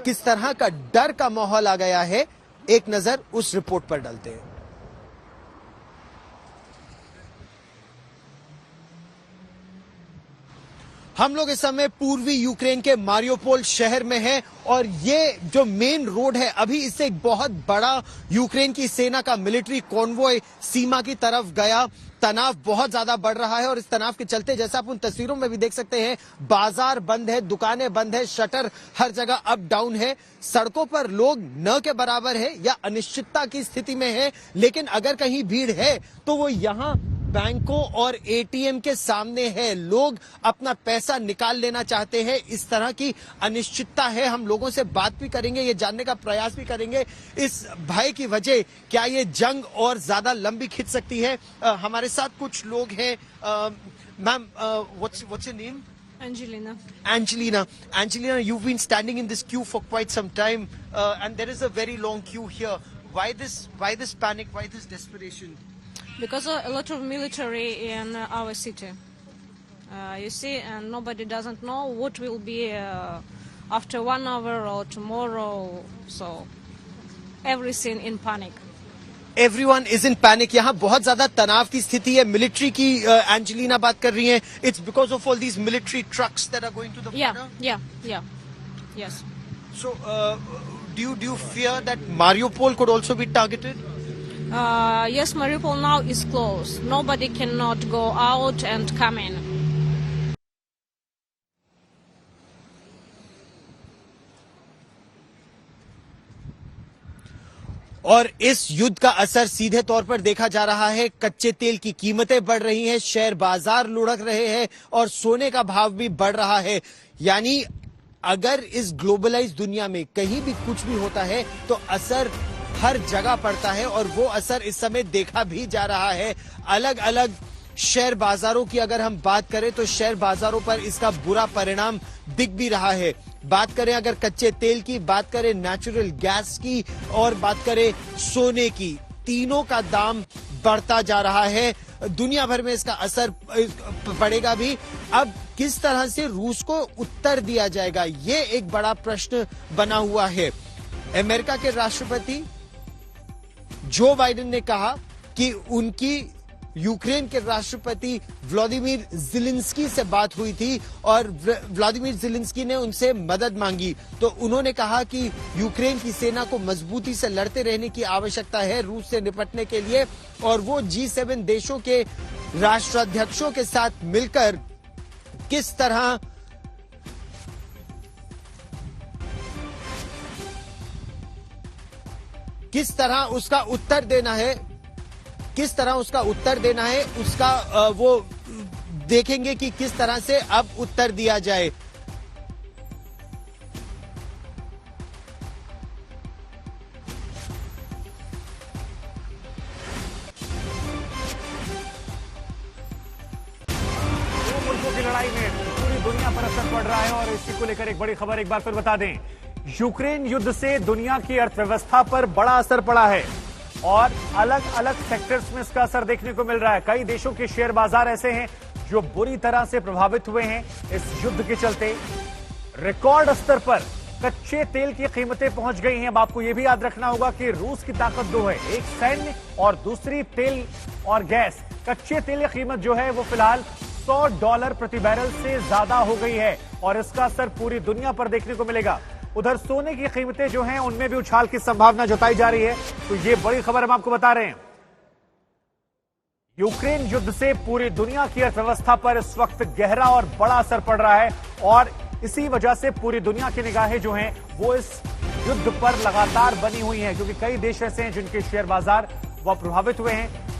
किस तरह का डर का माहौल आ गया है, एक नजर उस रिपोर्ट पर डालते हैं। हम लोग इस समय पूर्वी यूक्रेन के मारियोपोल शहर में हैं और ये जो मेन रोड है, अभी इससे एक बहुत बड़ा यूक्रेन की सेना का मिलिट्री कॉन्वॉय सीमा की तरफ गया। तनाव बहुत ज्यादा बढ़ रहा है और इस तनाव के चलते, जैसा आप उन तस्वीरों में भी देख सकते हैं, बाजार बंद है, दुकानें बंद है, शटर हर जगह अप डाउन है, सड़कों पर लोग न के बराबर है या अनिश्चितता की स्थिति में है। लेकिन अगर कहीं भीड़ है तो वो यहां बैंकों और एटीएम के सामने है। लोग अपना पैसा निकाल लेना चाहते हैं। इस तरह की अनिश्चितता है। हम लोगों से बात भी करेंगे, ये जानने का प्रयास भी करेंगे इस भय की वजह क्या ये जंग और ज्यादा लंबी खिंच सकती है। हमारे साथ कुछ लोग हैं। Ma'am, what's your name? Angelina. Angelina, you've been standing in this queue for quite some time, and there is a very long queue here. Why this panic? Why this desperation? Because a lot of military in our city. You see, and nobody doesn't know what will be after 1 hour or tomorrow. So everything in panic. Everyone is in panic. यहाँ बहुत ज्यादा तनाव की स्थिति है। Military की Angelina बात कर रही हैं। It's because of all these military trucks that are going to the border. Yeah. Yes. So, do you fear that Mariupol could also be targeted? Yes, Mariupol now is closed. Nobody cannot go out and come in. और इस युद्ध का असर सीधे तौर पर देखा जा रहा है। कच्चे तेल की कीमतें बढ़ रही हैं, शेयर बाजार लुढ़क रहे हैं और सोने का भाव भी बढ़ रहा है। यानी अगर इस ग्लोबलाइज दुनिया में कहीं भी कुछ भी होता है तो असर हर जगह पड़ता है और वो असर इस समय देखा भी जा रहा है। अलग अलग शेयर बाजारों की अगर हम बात करें तो शेयर बाजारों पर इसका बुरा परिणाम दिख भी रहा है। बात करें अगर कच्चे तेल की, बात करें नेचुरल गैस की और बात करें सोने की, तीनों का दाम बढ़ता जा रहा है। दुनिया भर में इसका असर पड़ेगा भी। अब किस तरह से रूस को उत्तर दिया जाएगा, ये एक बड़ा प्रश्न बना हुआ है। अमेरिका के राष्ट्रपति जो बाइडेन ने कहा कि उनकी यूक्रेन के राष्ट्रपति व्लादिमीर ज़ेलेंस्की से बात हुई थी और व्लादिमीर ज़ेलेंस्की ने उनसे मदद मांगी। तो उन्होंने कहा कि यूक्रेन की सेना को मजबूती से लड़ते रहने की आवश्यकता है रूस से निपटने के लिए, और वो G7 देशों के राष्ट्राध्यक्षों के साथ मिलकर किस तरह उसका उत्तर देना है, उसका वो देखेंगे कि किस तरह से अब उत्तर दिया जाए। दो मुल्कों की लड़ाई में पूरी दुनिया पर असर पड़ रहा है और इसी को लेकर एक बड़ी खबर एक बार फिर बता दें। यूक्रेन युद्ध से दुनिया की अर्थव्यवस्था पर बड़ा असर पड़ा है और अलग अलग सेक्टर्स में इसका असर देखने को मिल रहा है। कई देशों के शेयर बाजार ऐसे हैं जो बुरी तरह से प्रभावित हुए हैं इस युद्ध के चलते। रिकॉर्ड स्तर पर कच्चे तेल की कीमतें पहुंच गई हैं। अब आपको यह भी याद रखना होगा कि रूस की ताकत दो है, एक सैन्य और दूसरी तेल और गैस। कच्चे तेल की कीमत जो है वो फिलहाल $100 प्रति बैरल से ज्यादा हो गई है और इसका असर पूरी दुनिया पर देखने को मिलेगा। उधर सोने की कीमतें जो हैं उनमें भी उछाल की संभावना जताई जा रही है। तो ये बड़ी खबर हम आपको बता रहे हैं। यूक्रेन युद्ध से पूरी दुनिया की अर्थव्यवस्था पर इस वक्त गहरा और बड़ा असर पड़ रहा है और इसी वजह से पूरी दुनिया की निगाहें जो हैं वो इस युद्ध पर लगातार बनी हुई हैं, क्योंकि कई देश ऐसे हैं जिनके शेयर बाजार वह प्रभावित हुए हैं।